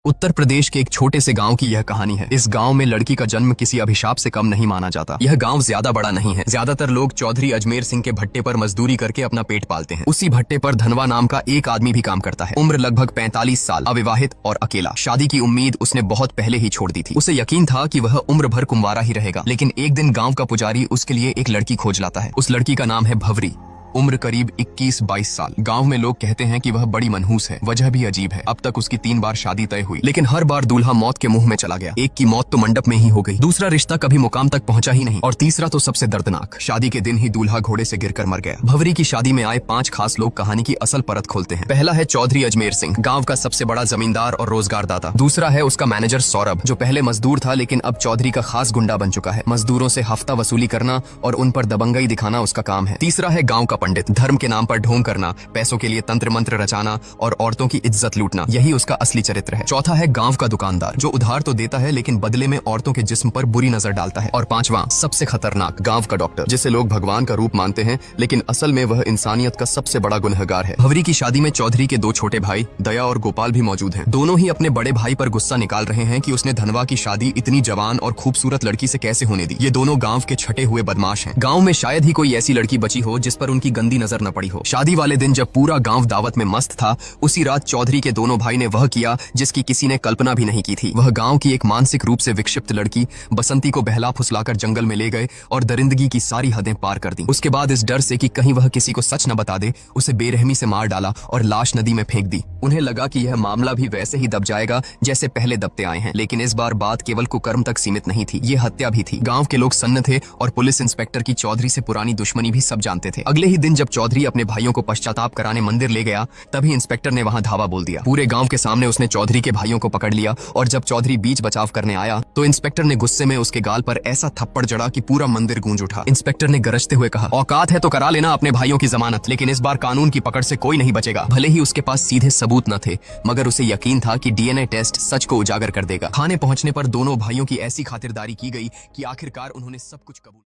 उत्तर प्रदेश के एक छोटे से गांव की यह कहानी है। इस गांव में लड़की का जन्म किसी अभिशाप से कम नहीं माना जाता। यह गांव ज्यादा बड़ा नहीं है। ज्यादातर लोग चौधरी अजमेर सिंह के भट्टे पर मजदूरी करके अपना पेट पालते हैं। उसी भट्टे पर धनवा नाम का एक आदमी भी काम करता है। उम्र लगभग 45 साल, अविवाहित और अकेला। शादी की उम्मीद उसने बहुत पहले ही छोड़ दी थी। उसे यकीन था कि वह उम्र भर कुंवारा ही रहेगा, लेकिन एक दिन गाँव का पुजारी उसके लिए एक लड़की खोज लाता है। उस लड़की का नाम है भवरी। उम्र करीब 21-22 साल। गांव में लोग कहते हैं कि वह बड़ी मनहूस है। वजह भी अजीब है। अब तक उसकी 3 बार शादी तय हुई, लेकिन हर बार दूल्हा मौत के मुंह में चला गया। एक की मौत तो मंडप में ही हो गई, दूसरा रिश्ता कभी मुकाम तक पहुंचा ही नहीं, और तीसरा तो सबसे दर्दनाक, शादी के दिन ही दूल्हा घोड़े से गिरकर मर गया। भवरी की शादी में आए 5 खास लोग कहानी की असल परत खोलते हैं। पहला है चौधरी अजमेर सिंह, गाँव का सबसे बड़ा जमींदार और रोजगार दाता। दूसरा है उसका मैनेजर सौरभ, जो पहले मजदूर था लेकिन अब चौधरी का खास गुंडा बन चुका है। मजदूरों से हफ्ता वसूली करना और उन पर दबंगई दिखाना उसका काम है। तीसरा है गाँव का पंडित, धर्म के नाम पर ढोंग करना, पैसों के लिए तंत्र मंत्र रचाना और औरतों की इज्जत लूटना, यही उसका असली चरित्र है। चौथा है गांव का दुकानदार, जो उधार तो देता है लेकिन बदले में औरतों के जिस्म पर बुरी नजर डालता है। और पांचवां, सबसे खतरनाक, गांव का डॉक्टर, जिसे लोग भगवान का रूप मानते हैं लेकिन असल में वह इंसानियत का सबसे बड़ा गुनहगार है। भवरी की शादी में चौधरी के 2 छोटे भाई दया और गोपाल भी मौजूद हैं। दोनों ही अपने बड़े भाई पर गुस्सा निकाल रहे हैं कि उसने धनवा की शादी इतनी जवान और खूबसूरत लड़की से कैसे होने दी। ये दोनों गाँव के छठे हुए बदमाश हैं। गाँव में शायद ही कोई ऐसी लड़की बची हो जिस पर उनकी गंदी नजर न पड़ी हो। शादी वाले दिन जब पूरा गांव दावत में मस्त था, उसी रात चौधरी के दोनों भाई ने वह किया जिसकी किसी ने कल्पना भी नहीं की थी। वह गांव की एक मानसिक रूप से विक्षिप्त लड़की बसंती को बहला फुसलाकर जंगल में ले गए और दरिंदगी की सारी हदें पार कर दी। उसके बाद इस डर से कि कहीं वह किसी को सच न बता दे, उसे बेरहमी से मार डाला और लाश नदी में फेंक दी। उन्हें लगा कि यह मामला भी वैसे ही दब जाएगा जैसे पहले दबते आए हैं, लेकिन इस बार बात केवल कुकर्म तक सीमित नहीं थी, ये हत्या भी थी। गांव के लोग सन्न थे और पुलिस इंस्पेक्टर की चौधरी से पुरानी दुश्मनी भी सब जानते थे। अगले ही दिन जब चौधरी अपने भाइयों को पश्चाताप कराने मंदिर ले गया, तभी इंस्पेक्टर ने वहां धावा बोल दिया। पूरे गांव के सामने उसने चौधरी के भाइयों को पकड़ लिया और जब चौधरी बीच बचाव करने आया तो इंस्पेक्टर ने गुस्से में उसके गाल पर ऐसा थप्पड़ जड़ा कि पूरा मंदिर गूंज उठा। इंस्पेक्टर ने गरजते हुए कहा, औकात है तो करा लेना अपने भाइयों की जमानत, लेकिन इस बार कानून की पकड़ से कोई नहीं बचेगा। भले ही उसके पास सीधे सबूत न थे, मगर उसे यकीन था कि डीएनए टेस्ट सच को उजागर कर देगा। थाने पहुंचने पर दोनों भाइयों की ऐसी खातिरदारी की गई कि आखिरकार उन्होंने सब कुछ कबूल